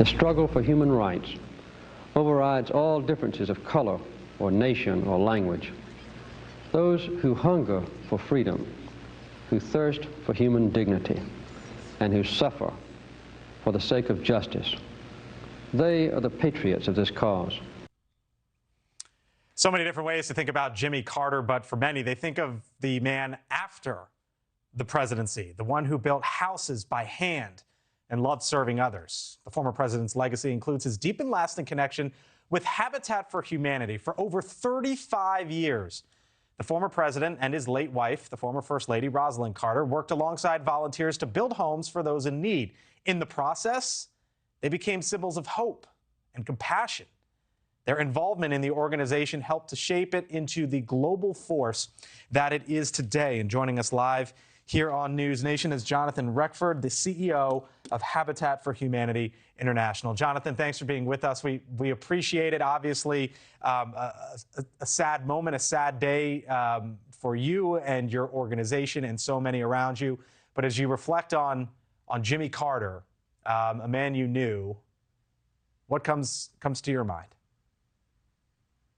The struggle for human rights overrides all differences of color or nation or language. Those who hunger for freedom, who thirst for human dignity, and who suffer for the sake of justice, they are the patriots of this cause. So many different ways to think about Jimmy Carter, but for many, they think of the man after the presidency, the one who built houses by hand and loved serving others. The former president's legacy includes his deep and lasting connection with Habitat for Humanity. For over 35 years, the former president and his late wife, the former First Lady Rosalind Carter, worked alongside volunteers to build homes for those in need. In the process, they became symbols of hope and compassion. Their involvement in the organization helped to shape it into the global force that it is today. And joining us live here on News Nation is Jonathan Reckford, the CEO of Habitat for Humanity International. Jonathan, thanks for being with us. We appreciate it. Obviously, a sad moment, a sad day for you and your organization and so many around you. But as you reflect on Jimmy Carter, a man you knew, what comes to your mind?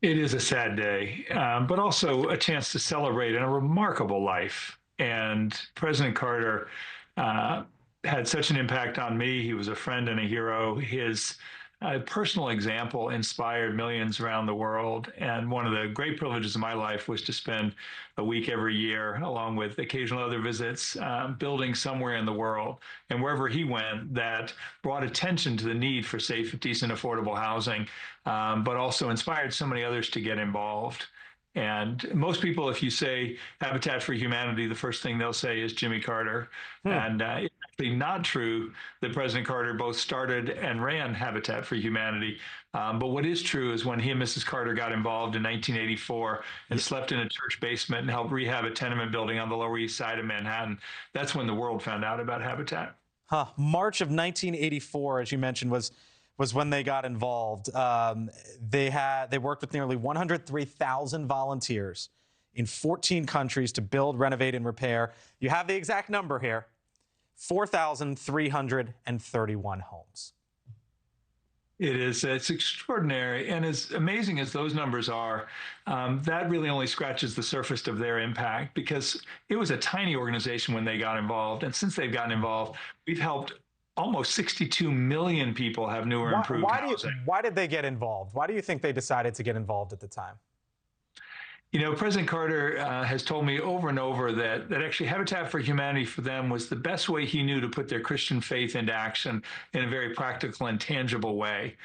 It is a sad day, but also a chance to celebrate in a remarkable life. And President Carter had such an impact on me. He was a friend and a hero. His personal example inspired millions around the world. And one of the great privileges of my life was to spend a week every year, along with occasional other visits, building somewhere in the world. And wherever he went, that brought attention to the need for safe, decent, affordable housing, but also inspired so many others to get involved. And most people, if you say Habitat for Humanity, the first thing they'll say is Jimmy Carter. And it's actually not true that President Carter both started and ran Habitat for Humanity. But what is true is when he and Mrs. Carter got involved in 1984 and slept in a church basement and helped rehab a tenement building on the Lower East Side of Manhattan, that's when the world found out about Habitat. March of 1984, as you mentioned, was when they got involved. They worked with nearly 103,000 volunteers in 14 countries to build, renovate, and repair. You have the exact number here, 4,331 homes. It's extraordinary. And as amazing as those numbers are, that really only scratches the surface of their impact, because it was a tiny organization when they got involved. And since they've gotten involved, we've helped almost 62 million people have new or improved housing. Why did they get involved? Why do you think they decided to get involved at the time? You know, President Carter has told me over and over that actually Habitat for Humanity for them was the best way he knew to put their Christian faith into action in a very practical and tangible way.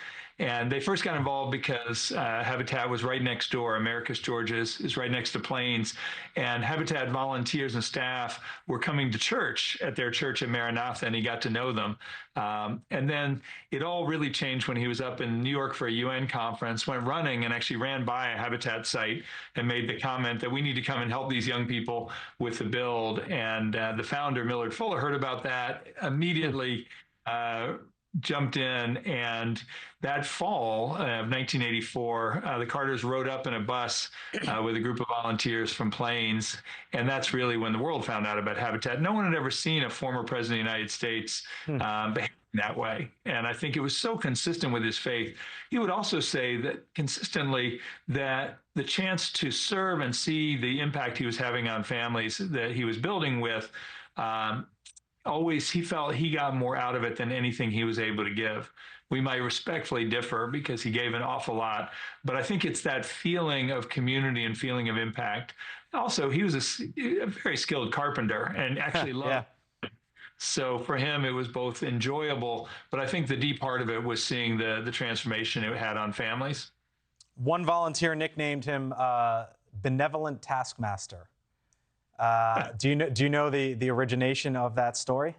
And they first got involved because Habitat was right next door. Americus Georgia's is right next to Plains. And Habitat volunteers and staff were coming to church at their church at Maranatha, and he got to know them. And then it all really changed when he was up in New York for a UN conference, went running and actually ran by a Habitat site and made the comment that we need to come and help these young people with the build. And the founder, Millard Fuller, heard about that, immediately jumped in, and that fall of 1984, the Carters rode up in a bus with a group of volunteers from Plains, and that's really when the world found out about Habitat. No one had ever seen a former president of the United States behave that way, and I think it was so consistent with his faith. He would also say that consistently that the chance to serve and see the impact he was having on families that he was building with, always he felt he got more out of it than anything he was able to give. We might respectfully differ because he gave an awful lot, but I think it's that feeling of community and feeling of impact. Also, he was a very skilled carpenter and actually loved it. So for him, it was both enjoyable, but I think the deep part of it was seeing the transformation it had on families. One volunteer nicknamed him Benevolent Taskmaster. Do you know the origination of that story?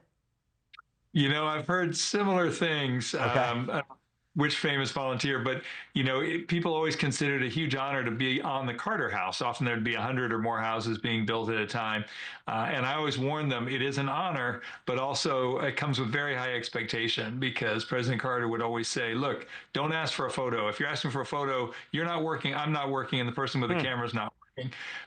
You know, I've heard similar things. Okay. Which famous volunteer, but you know, people always consider it a huge honor to be on the Carter House. Often there'd be 100 or more houses being built at a time. And I always warn them, it is an honor, but also it comes with very high expectation, because President Carter would always say, look, don't ask for a photo. If you're asking for a photo, you're not working, I'm not working, and the person with the camera is not working.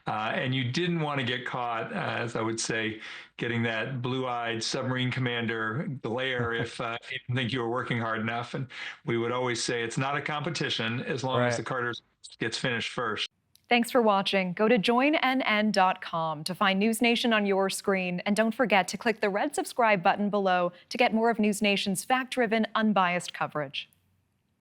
and you didn't want to get caught, as I would say, getting that blue-eyed submarine commander glare if you didn't think you were working hard enough. And we would always say it's not a competition as long as the Carter gets finished first. Thanks for watching. Go to joinnn.com to find News Nation on your screen. And don't forget to click the red subscribe button below to get more of News Nation's fact-driven, unbiased coverage.